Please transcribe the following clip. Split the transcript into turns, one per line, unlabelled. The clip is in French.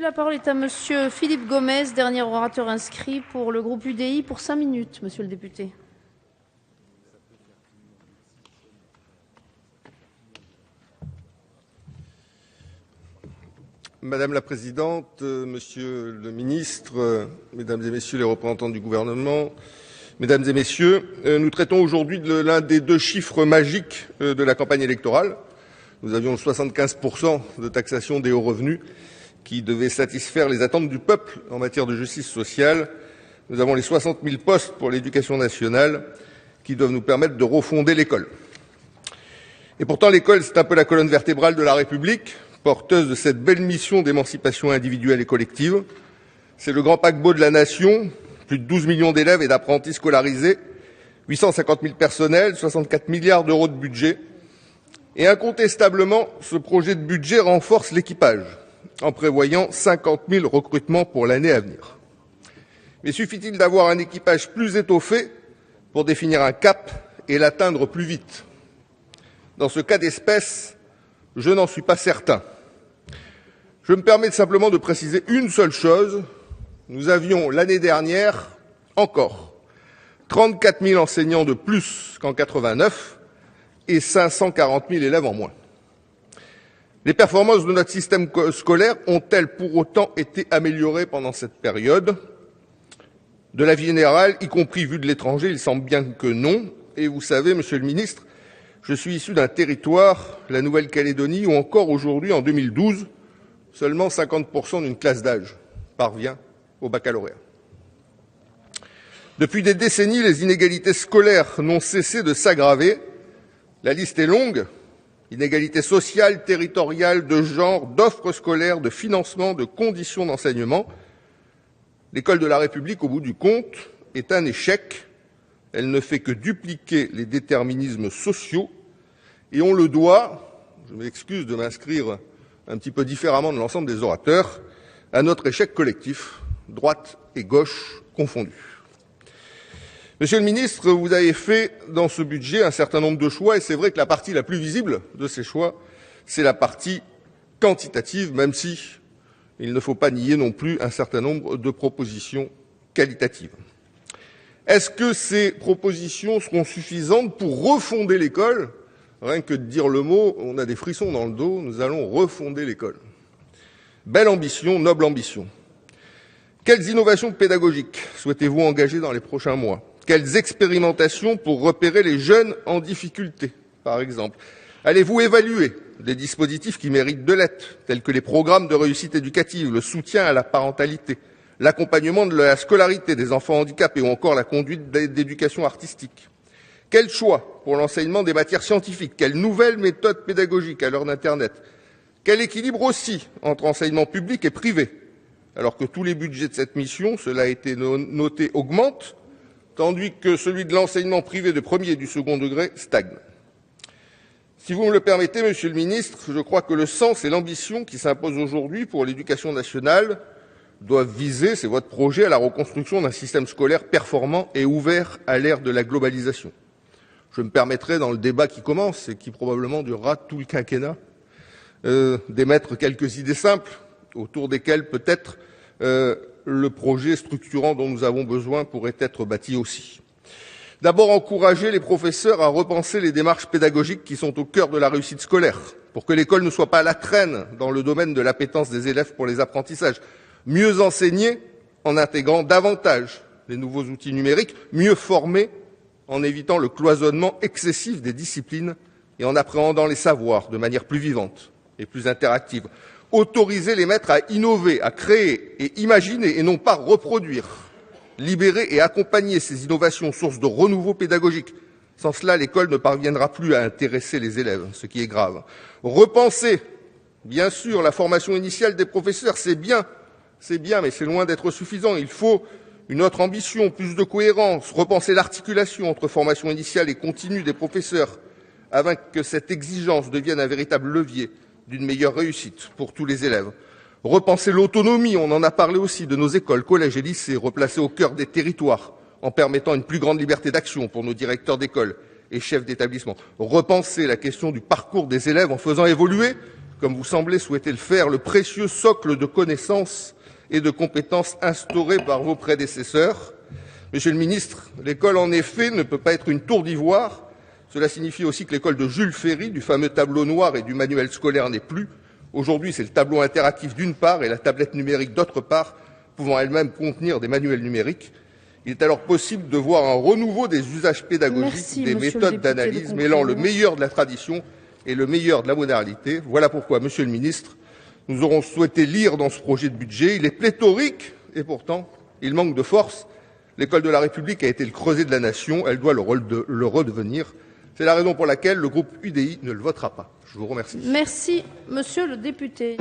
La parole est à Monsieur Philippe Gomez, dernier orateur inscrit pour le groupe UDI pour 5 minutes, monsieur le député.
Madame la Présidente, Monsieur le Ministre, Mesdames et Messieurs les représentants du gouvernement, Mesdames et Messieurs, nous traitons aujourd'hui de l'un des deux chiffres magiques de la campagne électorale. Nous avions 75% de taxation des hauts revenus qui devait satisfaire les attentes du peuple en matière de justice sociale. Nous avons les 60 000 postes pour l'éducation nationale qui doivent nous permettre de refonder l'école. Et pourtant, l'école, c'est un peu la colonne vertébrale de la République, porteuse de cette belle mission d'émancipation individuelle et collective. C'est le grand paquebot de la nation, plus de 12 millions d'élèves et d'apprentis scolarisés, 850 000 personnels, 64 milliards d'euros de budget. Et incontestablement, ce projet de budget renforce l'équipage, en prévoyant 50 000 recrutements pour l'année à venir. Mais suffit-il d'avoir un équipage plus étoffé pour définir un cap et l'atteindre plus vite? Dans ce cas d'espèce, je n'en suis pas certain. Je me permets simplement de préciser une seule chose. Nous avions l'année dernière encore 34 000 enseignants de plus qu'en 89 et 540 000 élèves en moins. Les performances de notre système scolaire ont-elles pour autant été améliorées pendant cette période? De l'avis général, y compris vu de l'étranger, il semble bien que non. Et vous savez, Monsieur le Ministre, je suis issu d'un territoire, la Nouvelle-Calédonie, où encore aujourd'hui, en 2012, seulement 50% d'une classe d'âge parvient au baccalauréat. Depuis des décennies, les inégalités scolaires n'ont cessé de s'aggraver. La liste est longue. Inégalités sociales, territoriales, de genre, d'offres scolaires, de financement, de conditions d'enseignement. L'école de la République, au bout du compte, est un échec. Elle ne fait que dupliquer les déterminismes sociaux et on le doit, je m'excuse de m'inscrire un petit peu différemment de l'ensemble des orateurs, à notre échec collectif, droite et gauche confondues. Monsieur le ministre, vous avez fait dans ce budget un certain nombre de choix et c'est vrai que la partie la plus visible de ces choix, c'est la partie quantitative, même si il ne faut pas nier non plus un certain nombre de propositions qualitatives. Est-ce que ces propositions seront suffisantes pour refonder l'école? Rien que de dire le mot, on a des frissons dans le dos, nous allons refonder l'école. Belle ambition, noble ambition. Quelles innovations pédagogiques souhaitez-vous engager dans les prochains mois? Quelles expérimentations pour repérer les jeunes en difficulté, par exemple? Allez-vous évaluer des dispositifs qui méritent de l'être, tels que les programmes de réussite éducative, le soutien à la parentalité, l'accompagnement de la scolarité des enfants handicapés ou encore la conduite d'éducation artistique? Quel choix pour l'enseignement des matières scientifiques? Quelles nouvelles méthodes pédagogiques à l'heure d'Internet? Quel équilibre aussi entre enseignement public et privé? Alors que tous les budgets de cette mission, cela a été noté, augmentent, tandis que celui de l'enseignement privé de premier et du second degré stagne. Si vous me le permettez, Monsieur le Ministre, je crois que le sens et l'ambition qui s'imposent aujourd'hui pour l'éducation nationale doivent viser, c'est votre projet, à la reconstruction d'un système scolaire performant et ouvert à l'ère de la globalisation. Je me permettrai, dans le débat qui commence et qui probablement durera tout le quinquennat, d'émettre quelques idées simples autour desquelles peut-être le projet structurant dont nous avons besoin pourrait être bâti aussi. D'abord, encourager les professeurs à repenser les démarches pédagogiques qui sont au cœur de la réussite scolaire, pour que l'école ne soit pas à la traîne dans le domaine de l'appétence des élèves pour les apprentissages. Mieux enseigner en intégrant davantage les nouveaux outils numériques, mieux former en évitant le cloisonnement excessif des disciplines et en appréhendant les savoirs de manière plus vivante et plus interactive. Autoriser les maîtres à innover, à créer et imaginer et non pas reproduire. Libérer et accompagner ces innovations, source de renouveau pédagogique. Sans cela, l'école ne parviendra plus à intéresser les élèves, ce qui est grave. Repenser, bien sûr, la formation initiale des professeurs, c'est bien, mais c'est loin d'être suffisant. Il faut une autre ambition, plus de cohérence, repenser l'articulation entre formation initiale et continue des professeurs, afin que cette exigence devienne un véritable levier d'une meilleure réussite pour tous les élèves. Repenser l'autonomie, on en a parlé aussi, de nos écoles, collèges et lycées, replacés au cœur des territoires, en permettant une plus grande liberté d'action pour nos directeurs d'école et chefs d'établissement. Repenser la question du parcours des élèves en faisant évoluer comme vous semblez souhaiter le faire, le précieux socle de connaissances et de compétences instauré par vos prédécesseurs. Monsieur le ministre, l'école, en effet, ne peut pas être une tour d'ivoire. Cela signifie aussi que l'école de Jules Ferry, du fameux tableau noir et du manuel scolaire, n'est plus. Aujourd'hui, c'est le tableau interactif d'une part et la tablette numérique d'autre part, pouvant elle-même contenir des manuels numériques. Il est alors possible de voir un renouveau des usages pédagogiques, des méthodes d'analyse, mêlant le meilleur de la tradition et le meilleur de la modernité. Voilà pourquoi, Monsieur le ministre, nous aurons souhaité lire dans ce projet de budget. Il est pléthorique et pourtant, il manque de force. L'école de la République a été le creuset de la nation, elle doit le redevenir. C'est la raison pour laquelle le groupe UDI ne le votera pas. Je vous remercie.
Merci, monsieur le député.